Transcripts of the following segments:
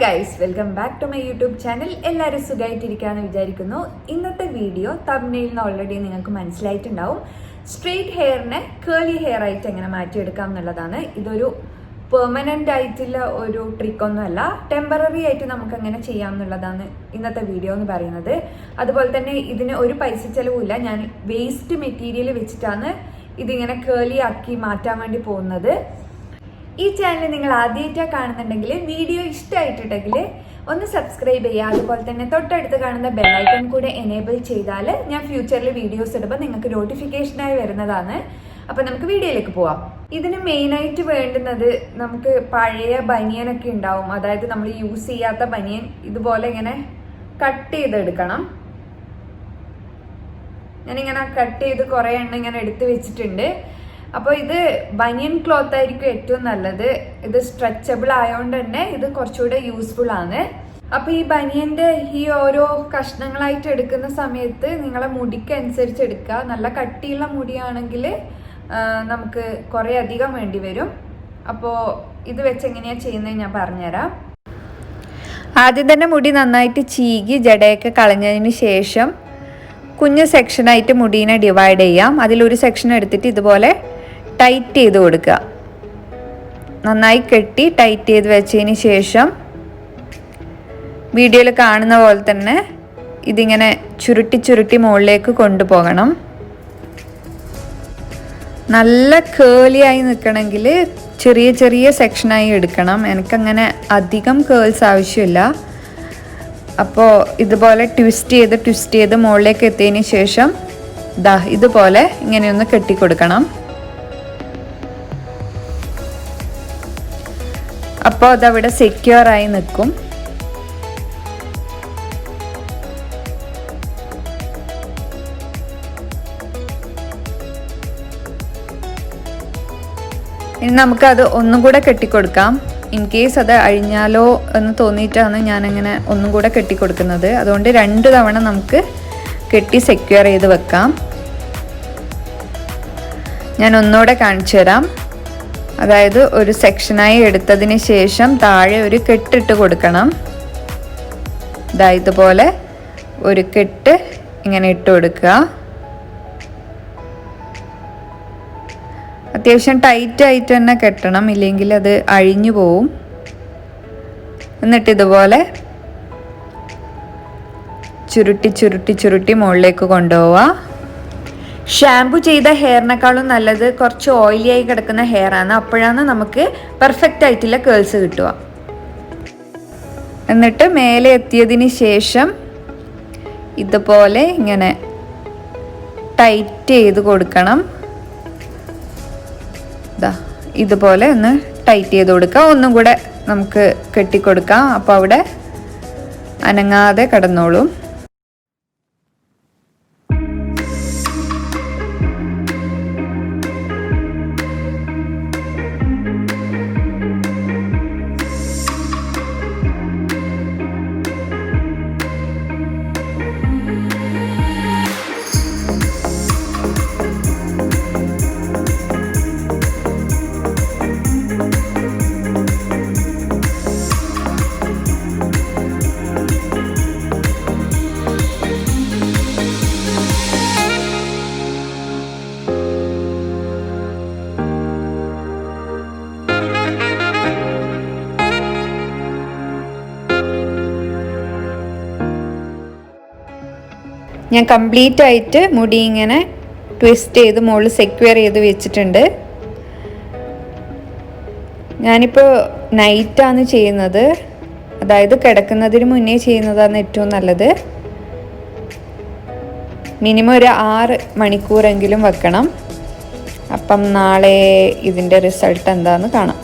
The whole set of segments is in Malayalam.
Guys, welcome back to my YouTube channel. എല്ലാവരും സുഖമായിട്ടിരിക്കാമെന്ന് വിചാരിക്കുന്നു. ഇന്നത്തെ വീഡിയോ തംബ്നെയിലിൽ നിന്ന് ഓൾറെഡി നിങ്ങൾക്ക് മനസ്സിലായിട്ടുണ്ടാവും. സ്ട്രെയിറ്റ് ഹെയറിനെ കേളി ഹെയർ ആയിട്ട് എങ്ങനെ മാറ്റിയെടുക്കാം എന്നുള്ളതാണ്. ഇതൊരു പെർമനൻ്റ് ആയിട്ടുള്ള ഒരു ട്രിക്കൊന്നുമല്ല, ടെമ്പററി ആയിട്ട് നമുക്ക് അങ്ങനെ ചെയ്യാം എന്നുള്ളതാണ് ഇന്നത്തെ വീഡിയോ എന്ന് പറയുന്നത്. അതുപോലെ തന്നെ ഇതിന് ഒരു പൈസ ചിലവുമില്ല. ഞാൻ വേസ്റ്റ് മെറ്റീരിയൽ വെച്ചിട്ടാണ് ഇതിങ്ങനെ കേളി ആക്കി മാറ്റാൻ വേണ്ടി പോകുന്നത്. ഈ ചാനൽ നിങ്ങൾ ആദ്യമായിട്ടാണ് കാണുന്നുണ്ടെങ്കിൽ, വീഡിയോ ഇഷ്ടമായിട്ടുണ്ടെങ്കിൽ ഒന്ന് സബ്സ്ക്രൈബ് ചെയ്യുക. അതുപോലെ തന്നെ തൊട്ടടുത്ത് കാണുന്ന ബെല്ലൈക്കൺ കൂടെ എനേബിൾ ചെയ്താൽ ഞാൻ ഫ്യൂച്ചറിൽ വീഡിയോസ് ഇടുമ്പോൾ നിങ്ങൾക്ക് നോട്ടിഫിക്കേഷനായി വരുന്നതാണ്. അപ്പം നമുക്ക് വീഡിയോയിലേക്ക് പോവാം. ഇതിന് മെയിനായിട്ട് വേണ്ടുന്നത്, നമുക്ക് പഴയ ബനിയനൊക്കെ ഉണ്ടാവും, അതായത് നമ്മൾ യൂസ് ചെയ്യാത്ത ബനിയൻ ഇതുപോലെ ഇങ്ങനെ കട്ട് ചെയ്തെടുക്കണം. ഞാനിങ്ങനെ കട്ട് ചെയ്ത് കുറേ എണ്ണം ഇങ്ങനെ എടുത്ത് വെച്ചിട്ടുണ്ട്. അപ്പോൾ ഇത് ബനിയൻ ക്ലോത്ത് ആയിരിക്കും ഏറ്റവും നല്ലത്. ഇത് സ്ട്രെച്ചബിൾ ആയതുകൊണ്ട് തന്നെ ഇത് കുറച്ചുകൂടെ യൂസ്ഫുൾ ആണ്. അപ്പോൾ ഈ ബനിയന്റെ ഈ ഓരോ കഷ്ണങ്ങളായിട്ട് എടുക്കുന്ന സമയത്ത് നിങ്ങളെ മുടിക്ക് അനുസരിച്ച് എടുക്കുക. നല്ല കട്ടിയുള്ള മുടിയാണെങ്കിൽ നമുക്ക് കുറേ അധികം വേണ്ടി വരും. അപ്പോൾ ഇത് വെച്ച് എങ്ങനെയാണ് ചെയ്യുന്നത് ഞാൻ പറഞ്ഞുതരാം. ആദ്യം തന്നെ മുടി നന്നായിട്ട് ചീകി ജടയൊക്കെ കളഞ്ഞതിന് ശേഷം കുഞ്ഞു സെക്ഷനായിട്ട് മുടീനെ ഡിവൈഡ് ചെയ്യാം. അതിലൊരു സെക്ഷൻ എടുത്തിട്ട് ഇതുപോലെ ടൈറ്റ് ചെയ്ത് കൊടുക്കുക. നന്നായി കെട്ടി ടൈറ്റ് ചെയ്ത് വെച്ചതിന് ശേഷം വീഡിയോയിൽ കാണുന്ന പോലെ തന്നെ ഇതിങ്ങനെ ചുരുട്ടി ചുരുട്ടി മുകളിലേക്ക് കൊണ്ടുപോകണം. നല്ല കേളിയായി നിൽക്കണമെങ്കിൽ ചെറിയ ചെറിയ സെക്ഷനായി എടുക്കണം. എനിക്കങ്ങനെ അധികം കേൾസ് ആവശ്യമില്ല. അപ്പോൾ ഇതുപോലെ ട്വിസ്റ്റ് ചെയ്ത് മുകളിലേക്ക് എത്തിയതിന് ശേഷം ഇതുപോലെ ഇങ്ങനെയൊന്ന് കെട്ടിക്കൊടുക്കണം. അപ്പോൾ അതവിടെ സെക്യൂറായി നിൽക്കും. ഇനി നമുക്കത് ഒന്നും കൂടെ കെട്ടിക്കൊടുക്കാം. ഇൻ കേസ് അത് അഴിഞ്ഞാലോ എന്ന് തോന്നിയിട്ടാണ് ഞാനങ്ങനെ ഒന്നും കൂടെ കെട്ടിക്കൊടുക്കുന്നത്. അതുകൊണ്ട് 2 തവണ നമുക്ക് കെട്ടി സെക്യൂർ ചെയ്ത് വെക്കാം. ഞാൻ ഒന്നുകൂടെ കാണിച്ചു തരാം. അതായത് ഒരു സെക്ഷനായി എടുത്തതിന് ശേഷം താഴെ ഒരു കെട്ടിട്ട് കൊടുക്കണം. ഇതുപോലെ ഒരു കെട്ട് ഇങ്ങനെ ഇട്ട് കൊടുക്കുക. അത്യാവശ്യം ടൈറ്റ് ആയിട്ട് തന്നെ കെട്ടണം, ഇല്ലെങ്കിൽ അത് അഴിഞ്ഞു പോവും. എന്നിട്ട് ഇതുപോലെ ചുരുട്ടി ചുരുട്ടി ചുരുട്ടി മുകളിലേക്ക് കൊണ്ടുപോവുക. ഷാമ്പു ചെയ്ത ഹെയറിനേക്കാളും നല്ലത് കുറച്ച് ഓയിലി ആയി കിടക്കുന്ന ഹെയർ ആണ്. അപ്പോഴാണ് നമുക്ക് പെർഫെക്റ്റ് ആയിട്ടുള്ള കേൾസ് കിട്ടുക. എന്നിട്ട് മേലെ എത്തിയതിന് ശേഷം ഇതുപോലെ ഇങ്ങനെ ടൈറ്റ് ചെയ്ത് കൊടുക്കണം. ഇതുപോലെ ഒന്ന് ടൈറ്റ് ചെയ്ത് കൊടുക്കുക. ഒന്നും കൂടെ നമുക്ക് കെട്ടിക്കൊടുക്കാം. അപ്പോൾ അവിടെ അനങ്ങാതെ കിടന്നോളും. ഞാൻ കംപ്ലീറ്റ് ആയിട്ട് മുടി ഇങ്ങനെ ട്വിസ്റ്റ് ചെയ്ത് മുകളിൽ സെക്യൂർ ചെയ്ത് വെച്ചിട്ടുണ്ട്. ഞാനിപ്പോൾ നൈറ്റാണ് ചെയ്യുന്നത്, അതായത് കിടക്കുന്നതിന് മുന്നേ ചെയ്യുന്നതാണ് ഏറ്റവും നല്ലത്. മിനിമം ഒരു 6 മണിക്കൂറെങ്കിലും വെക്കണം. അപ്പം നാളെ ഇതിൻ്റെ റിസൾട്ട് എന്താണെന്ന് കാണാം.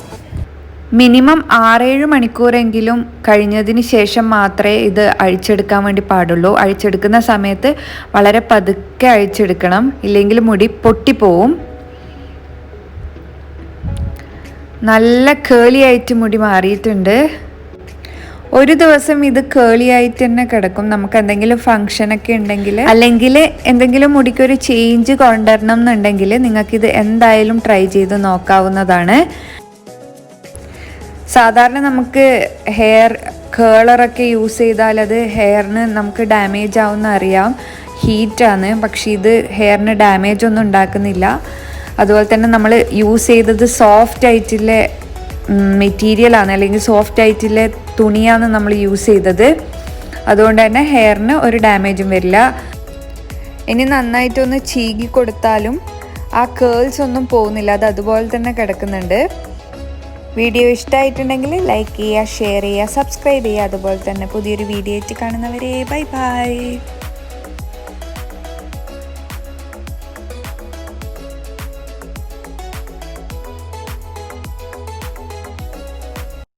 മിനിമം 6-7 മണിക്കൂറെങ്കിലും കഴിഞ്ഞതിന് ശേഷം മാത്രമേ ഇത് അഴിച്ചെടുക്കാൻ വേണ്ടി പാടുള്ളൂ. അഴിച്ചെടുക്കുന്ന സമയത്ത് വളരെ പതുക്കെ അഴിച്ചെടുക്കണം, ഇല്ലെങ്കിൽ മുടി പൊട്ടിപ്പോവും. നല്ല കേളിയായിട്ട് മുടി മാറിയിട്ടുണ്ട്. ഒരു ദിവസം ഇത് കേളിയായിട്ട് തന്നെ കിടക്കും. നമുക്ക് എന്തെങ്കിലും ഫങ്ഷനൊക്കെ ഉണ്ടെങ്കിൽ, അല്ലെങ്കിൽ എന്തെങ്കിലും മുടിക്കൊരു ചേഞ്ച് കൊണ്ടുവരണം എന്നുണ്ടെങ്കിൽ നിങ്ങൾക്കിത് എന്തായാലും ട്രൈ ചെയ്ത് നോക്കാവുന്നതാണ്. സാധാരണ നമുക്ക് ഹെയർ കേളറൊക്കെ യൂസ് ചെയ്താൽ അത് ഹെയറിന് നമുക്ക് ഡാമേജ് ആവുമെന്ന് അറിയാം, ഹീറ്റാണ്. പക്ഷേ ഇത് ഹെയറിന് ഡാമേജ് ഒന്നും ഉണ്ടാക്കുന്നില്ല. അതുപോലെ തന്നെ നമ്മൾ യൂസ് ചെയ്തത് സോഫ്റ്റ് ആയിട്ടുള്ള മെറ്റീരിയലാണ്, അല്ലെങ്കിൽ സോഫ്റ്റ് ആയിട്ടുള്ള തുണിയാണ് നമ്മൾ യൂസ് ചെയ്തത്. അതുകൊണ്ട് തന്നെ ഹെയറിന് ഒരു ഡാമേജും വരില്ല. ഇനി നന്നായിട്ടൊന്ന് ചീകി കൊടുത്താലും ആ കേൾസ് ഒന്നും പോകുന്നില്ല, അത് അതുപോലെ തന്നെ കിടക്കുന്നുണ്ട്. വീഡിയോ ഇഷ്ടമായിട്ടുണ്ടെങ്കിൽ ലൈക്ക് ചെയ്യുക, ഷെയർ ചെയ്യുക, സബ്സ്ക്രൈബ് ചെയ്യുക. അതുപോലെ തന്നെ പുതിയൊരു വീഡിയോ ആയിട്ട് കാണുന്നവരെ ബൈ ബൈ.